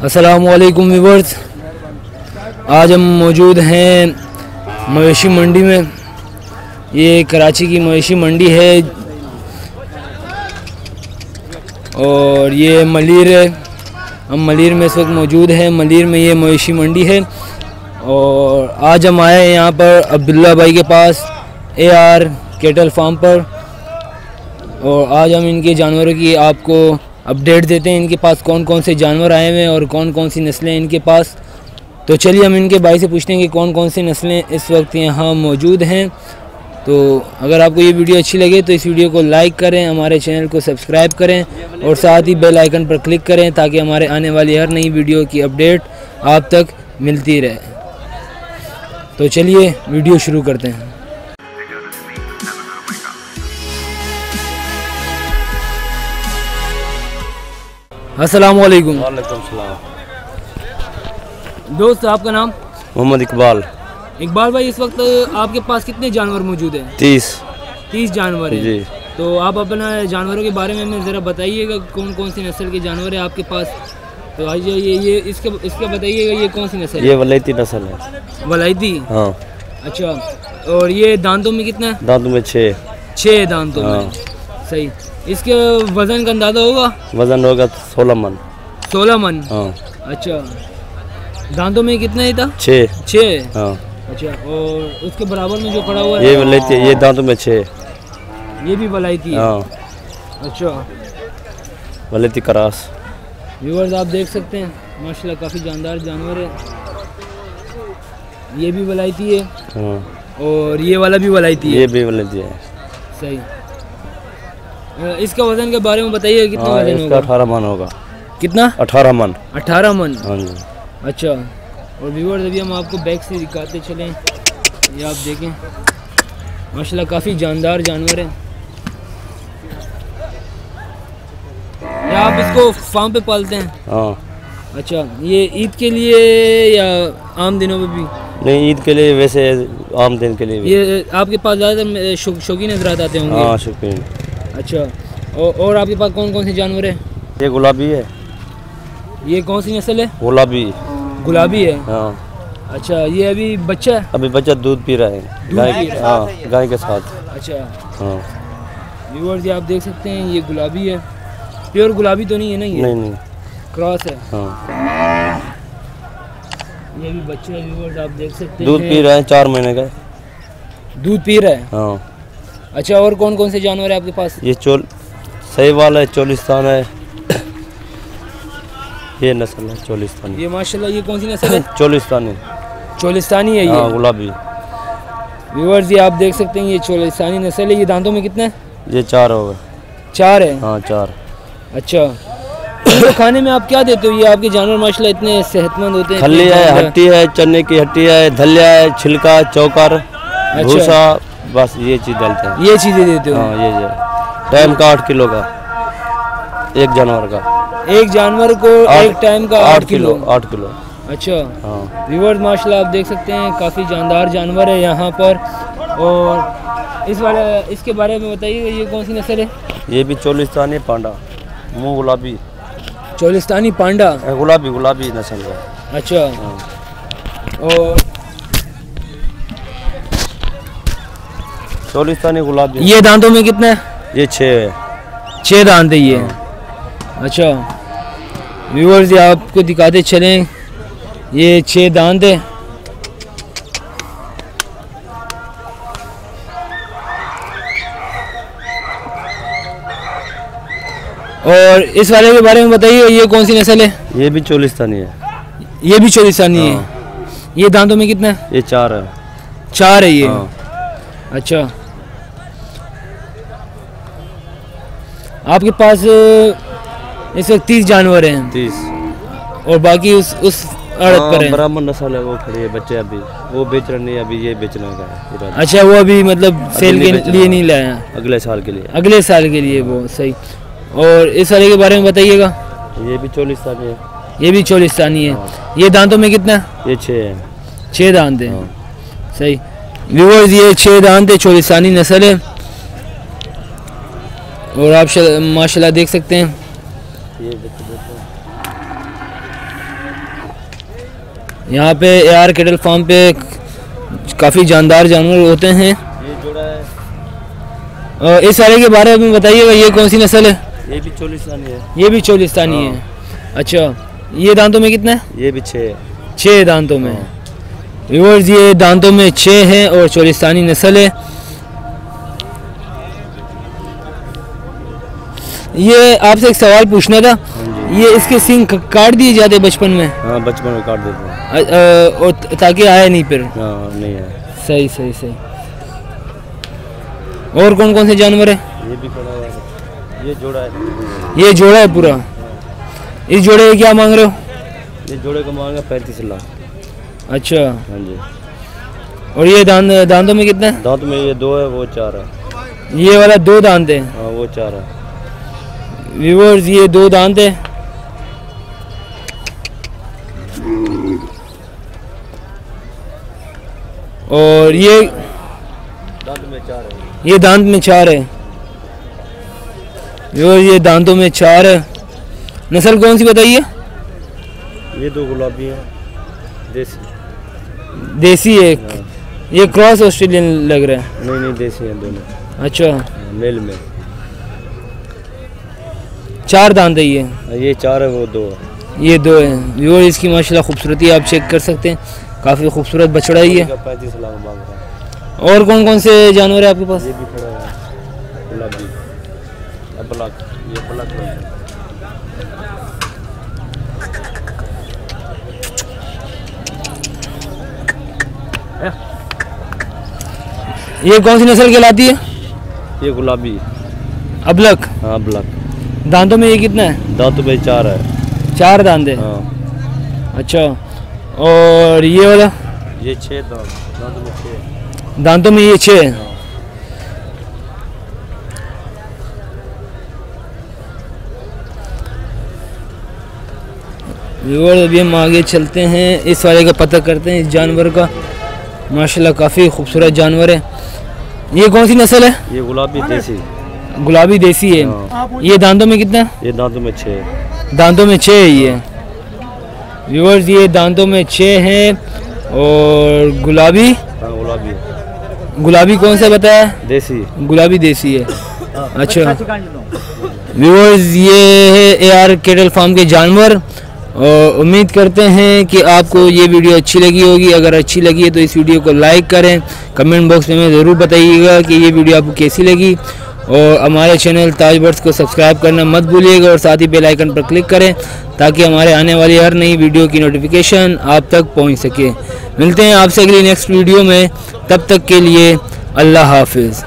अस्सलामुअलैकुम व्यूअर्स, आज हम मौजूद हैं मवेशी मंडी में। ये कराची की मवेशी मंडी है और ये मलीर है। हम मलीर में इस वक्त मौजूद हैं। मलीर में ये मवेशी मंडी है और आज हम आए हैं यहाँ पर अब्दुल्ला भाई के पास AR कैटल फार्म पर, और आज हम इनके जानवरों की आपको अपडेट देते हैं। इनके पास कौन कौन से जानवर आए हुए हैं और कौन कौन सी नस्लें हैं इनके पास। तो चलिए हम इनके भाई से पूछते हैं कि कौन कौन सी नस्लें इस वक्त यहाँ मौजूद हैं। तो अगर आपको ये वीडियो अच्छी लगे तो इस वीडियो को लाइक करें, हमारे चैनल को सब्सक्राइब करें और साथ ही बेल आइकन पर क्लिक करें ताकि हमारे आने वाली हर नई वीडियो की अपडेट आप तक मिलती रहे। तो चलिए वीडियो शुरू करते हैं। अस्सलाम वालेकुम। वालेकुम सलाम। दोस्त, आपका नाम? मोहम्मद इकबाल। इकबाल भाई, इस वक्त आपके पास कितने जानवर मौजूद हैं? 30 जानवर हैं जी। तो आप अपना जानवरों के बारे में हमें ज़रा बताइएगा, कौन कौन सी नस्ल के जानवर हैं आपके पास। तो आइए ये इसका बताइएगा, ये कौन सी नस्ल है? ये वलैती नस्ल है। वलायती? हाँ। अच्छा, और ये दांतों में कितना है? दांतों में 6 दांतों हाँ। में। सही। इसके वजन का अंदाजा होगा? वजन होगा 16 मन। 16 मन? हाँ। अच्छा, दांतों में कितना ही था? 6 हाँ। अच्छा, और उसके बराबर में जो पड़ा हुआ है ये वलैती, ये दांतों में 6। ये भी वलायती है? हाँ। अच्छा, वलैती करास। व्यूअर्स, आप देख सकते हैं माशाल्लाह काफ़ी जानदार जानवर है। ये भी वलायती है। हाँ। और ये वाला भी वलायती है? ये भी वलैती है। सही। इसका वजन के बारे में बताइए, कितना हाँ, वजन इसका होगा? 18 मन होगा। कितना? 18 मन। 18 मन? हाँ जी। अच्छा, और व्यूअर्स अभी हम आपको बैक से दिखाते चलें। ये आप देखें माशाल्लाह काफ़ी जानदार जानवर है। या आप इसको फार्म पे पालते हैं? हाँ। अच्छा, ये ईद के लिए या आम दिनों में भी? नहीं, ईद के लिए, वैसे आम दिन के लिए भी। ये आपके पास ज़्यादातर शौकीन हज़रात आते होंगे? हाँ, शौकीन। अच्छा, और आपके पास कौन कौन से जानवर हैं? ये गुलाबी है। ये कौन सी नस्ल है? गुलाबी। गुलाबी है? हाँ। अच्छा, ये अभी बच्चा है? अभी बच्चा दूध पी रहा है गाय। हाँ, गाय के साथ। अच्छा। हाँ। व्यूअर्स, ये आप देख सकते हैं ये गुलाबी है। प्योर गुलाबी तो नहीं है ना? ये नहीं। क्रॉस है। हाँ। ये भी बच्चा है। व्यूअर्स, आप देख सकते हैं दूध पी रहा है, 4 महीने का। दूध पी रहा है? हाँ। अच्छा, और कौन कौन से जानवर है आपके पास? ये सहीवाल है, चोलिस्तान है। ये नस्ल है चोलिस्तानी। ये माशाल्लाह, ये कौन सी नस्ल है? चोलिस्तानी। चोलिस्तानी है ये? हाँ, गुलाबी। व्यूअर्स, ये आप देख सकते हैं ये चोलिस्तानी नस्ल है। ये दांतों में कितना है? ये 4 हो गए। 4 है? हाँ, 4। अच्छा, तो खाने में आप क्या देते हो? ये आपके जानवर माशाल्लाह इतने सेहतमंद होते हैं। खल्ली है, हट्टी है, चने की हट्टी है, धलिया है, छिलका, चौकर, भूसा, बस ये चीज़ डालते हैं। ये चीज़ें देते हो? हाँ, ये टाइम का 8 किलो का एक जानवर का। एक जानवर को एक टाइम का 8 किलो? 8 किलो। अच्छा। हाँ। व्यूअर्स, माशाल्लाह आप देख सकते हैं काफ़ी जानदार जानवर है यहाँ पर। और इसके बारे में बताइए, ये कौन सी नस्ल है? ये भी चोलिस्तानी पांडा, मुँह गुलाबी। चोलिस्तानी पांडा? गुलाबी नस्ल है। अच्छा। हाँ। और चोलिस्तानी गुलाबी। ये दांतों में कितना है? ये 6 है। 6 दांत है ये? अच्छा, व्यूअर्स, ये आपको दिखाते चलें, ये 6 दांत है। और इस वाले के बारे में बताइए, ये कौन सी नस्ल है? ये भी चोलिस्तानी है। ये भी चोलिस्तानी है? ये दांतों में कितना है? ये 4 है। 4 है ये? हाँ। अच्छा, आपके पास इस वक्त 30 जानवर हैं? 30। और बाकी उस अड़द पर हैं? ब्राह्मण नस्ल है, वो खड़ी है, बच्चे अभी वो बेच रहे नहीं, अभी ये बेचने का है। अच्छा, वो अभी मतलब सेल के लिए नहीं लाया? अगले साल के लिए। अगले साल के लिए वो। सही। और इस वाले के बारे में बताइएगा। ये भी चोलिस्तानी है। ये भी चोलिस्तानी है? हाँ। ये दांतों में कितना? ये 6 है। 6 दांत है? हाँ। सही। व्यूअर्स, ये 6 दांत है, चोलिस्तानी नस्ल है। और आप माशाल्लाह देख सकते हैं ये देखो यहाँ पे AR कैटल फार्म पे काफ़ी जानदार जानवर होते हैं। ये जोड़ा है। इस वाले के बारे में बताइएगा, ये कौन सी नस्ल है? ये भी चोलिस्तानी है। ये भी चोलिस्तानी है। अच्छा, ये दांतों में कितना है? ये भी 6 है। 6 दांतों में। व्यूअर्स, ये दांतों में 6 है और चोलिस्तानी नस्ल है। ये आपसे एक सवाल पूछना था, ये इसके सींग काट दिए जाते बचपन में? हाँ, बचपन में काट देते हैं। और ताकि आया नहीं फिर? हाँ, नहीं है। सही सही सही। और कौन कौन से जानवर है? ये भी खड़ा है। ये जोड़ा है। ये जोड़ा है पूरा। इस जोड़े के क्या मांग रहे हो? ये जोड़े का मांगा 35 लाख। अच्छा। हाँ जी। और ये दांतों में कितना है? दांत में ये 2 है, वो 4 है। ये वाला 2 दांत है। हाँ, वो 4 है। व्यूअर्स, ये 2 दांत है। और ये दांत में 4 है। ये दांत में 4 है। ये दांतों में 4 है। नस्ल कौन सी बताइए? ये 2 गुलाबी है, देसी। देसी है। ये क्रॉस ऑस्ट्रेलियन लग रहा है। नहीं, देसी है दोनों। अच्छा, मेल में 4 दांत है ये। ये 4 है, वो 2 है। ये 2 है। व्यूअर, इसकी माशाल्लाह खूबसूरती आप चेक कर सकते हैं, काफ़ी खूबसूरत बछड़ा ही है। 35 लाख मांग रहा है। और कौन कौन से जानवर है आपके पास? ये भी खड़ा है, गुलाबी, ब्लैक। ये ब्लैक है। ये कौन सी नस्ल कहलाती है? ये गुलाबी। अबलक। हाँ, ब्लैक। दांतों में ये कितना है? दांत में 4 है। 4 दांत है। हाँ। अच्छा, और ये वाला? ये 6 दांत में 6 है। दांतों में ये 6 है। व्यूअर, अभी हम आगे चलते हैं, इस वाले का पता करते हैं, इस जानवर का। माशाल्लाह काफ़ी खूबसूरत जानवर है। ये कौन सी नस्ल है? ये गुलाबी देसी। गुलाबी देसी है। ये दांतों में कितना है? ये दांतों में 6 है। दांतों में 6 है ये। व्यूअर्स, ये दांतों में 6 है। और गुलाबी? हाँ, गुलाबी। गुलाबी कौन सा बताया? देसी। गुलाबी देसी है। अच्छा व्यूअर्स, ये है AR कैटल फार्म के जानवर। और उम्मीद करते हैं कि आपको ये वीडियो अच्छी लगी होगी। अगर अच्छी लगी है तो इस वीडियो को लाइक करें। कमेंट बॉक्स में ज़रूर बताइएगा कि ये वीडियो आपको कैसी लगी। और हमारे चैनल ताज बर्ड्स को सब्सक्राइब करना मत भूलिएगा और साथ ही बेल आइकन पर क्लिक करें ताकि हमारे आने वाली हर नई वीडियो की नोटिफिकेशन आप तक पहुंच सके। मिलते हैं आपसे अगली नेक्स्ट वीडियो में, तब तक के लिए अल्लाह हाफिज़।